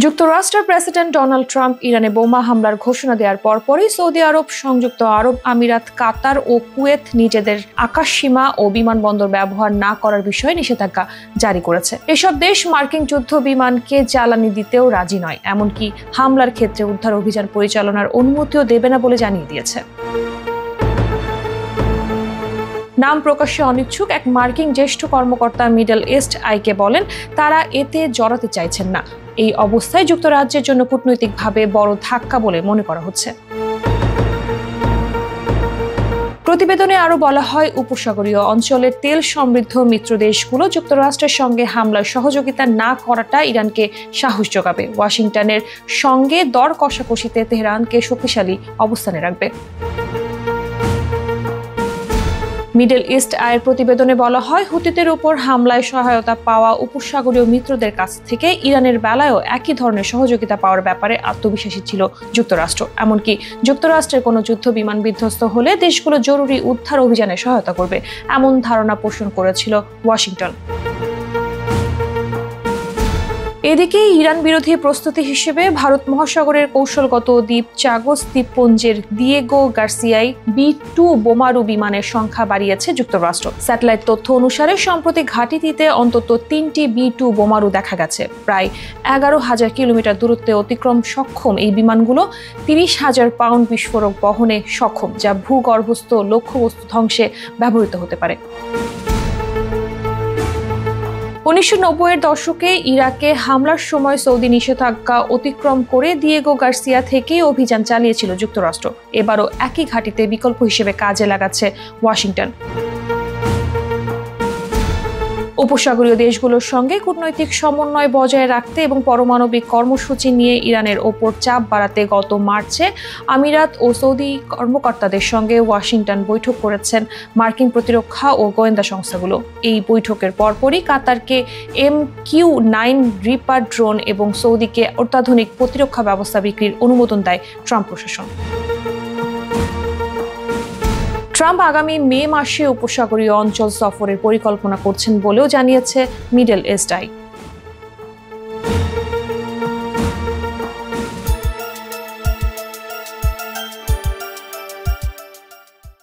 যুক্তরাষ্ট্রের president Donald Trump ইরানে বোমা হামলার ঘোষণা দেওয়ার পরপরই সৌদি আরব, সংযুক্ত আরব আমিরাত, কাতার ও কুয়েত নিজেদের আকাশসীমা ও বিমানবন্দর ব্যবহার না করার বিষয়ে নিষেধাজ্ঞা জারি করেছে। এসব দেশ মার্কিন যুদ্ধ বিমানকে জ্বালানি দিতেও রাজি নয়, এমনকি হামলার ক্ষেত্রে উদ্ধার অভিযান পরিচালনার অনুমতিও দেবে না বলে জানিয়ে দিয়েছে। নাম প্রকাশে অনিচ্ছুক এক মার্কিন জ্যেষ্ঠ কর্মকর্তা মিডল ইস্ট আইকে বলেন, তারা এতে জড়াতে চাইছেন না। এই অবস্থায় যুক্তরাজ্যের জন্য কূটনৈতিকভাবে বড় ধাক্কা বলে মনে করা হচ্ছে। প্রতিবেদনে আরও বলা হয়, উপসাগরীয় অঞ্চলের তেল সমৃদ্ধ মিত্র দেশগুলো যুক্তরাষ্ট্রের সঙ্গে হামলার সহযোগিতা না করাটা ইরানকে সাহস যোগাবে। ওয়াশিংটনের সঙ্গে দর কষাকষিতে তেহরানকে শক্তিশালী অবস্থানে রাখবে। মিডল ইস্ট আইয়ের প্রতিবেদনে বলা হয়, হুতিদের উপর হামলায় সহায়তা পাওয়া উপসাগরীয় মিত্রদের কাছ থেকে ইরানের বেলায়ও একই ধরনের সহযোগিতা পাওয়ার ব্যাপারে আত্মবিশ্বাসী ছিল যুক্তরাষ্ট্র। এমনকি যুক্তরাষ্ট্রের কোনো যুদ্ধ বিমান বিধ্বস্ত হলে দেশগুলো জরুরি উদ্ধার অভিযানে সহায়তা করবে, এমন ধারণা পোষণ করেছিল ওয়াশিংটন। এদিকে ইরান বিরোধী প্রস্তুতি হিসেবে ভারত মহাসাগরের কৌশলগত দ্বীপ চাগোস দ্বীপপুঞ্জের দিয়েগো গার্সিয়ায় B-2 বোমারু বিমানের সংখ্যা বাড়িয়েছে যুক্তরাষ্ট্র। স্যাটেলাইট তথ্য অনুসারে সম্প্রতি ঘাঁটিটিতে অন্তত 3টি B-2 বোমারু দেখা গেছে। প্রায় 11,000 কিলোমিটার দূরত্বে অতিক্রম সক্ষম এই বিমানগুলো 30,000 পাউন্ড বিস্ফোরক বহনে সক্ষম, যা ভূগর্ভস্থ লক্ষ্যবস্তু ধ্বংসে ব্যবহৃত হতে পারে। 1990-এর দশকে ইরাকে হামলার সময় সৌদি নিষেধাজ্ঞা অতিক্রম করে দিয়েগো গার্সিয়া থেকেই অভিযান চালিয়েছিল যুক্তরাষ্ট্র। এবারও একই ঘাঁটিতে বিকল্প হিসেবে কাজে লাগাচ্ছে ওয়াশিংটন। উপসাগরীয় দেশগুলোর সঙ্গে কূটনৈতিক সমন্বয় বজায় রাখতে এবং পারমাণবিক কর্মসূচি নিয়ে ইরানের ওপর চাপ বাড়াতে গত মার্চে আমিরাত ও সৌদি কর্মকর্তাদের সঙ্গে ওয়াশিংটন বৈঠক করেছেন মার্কিন প্রতিরক্ষা ও গোয়েন্দা সংস্থাগুলো। এই বৈঠকের পরপরই কাতারকে MQ-9 রিপার ড্রোন এবং সৌদিকে অত্যাধুনিক প্রতিরক্ষা ব্যবস্থা বিক্রির অনুমোদন দেয় ট্রাম্প প্রশাসন। ট্রাম্প আগামী মে মাসে উপসাগরীয় অঞ্চল সফরের পরিকল্পনা করছেন বলেও জানিয়েছে মিডল ইস্ট আই।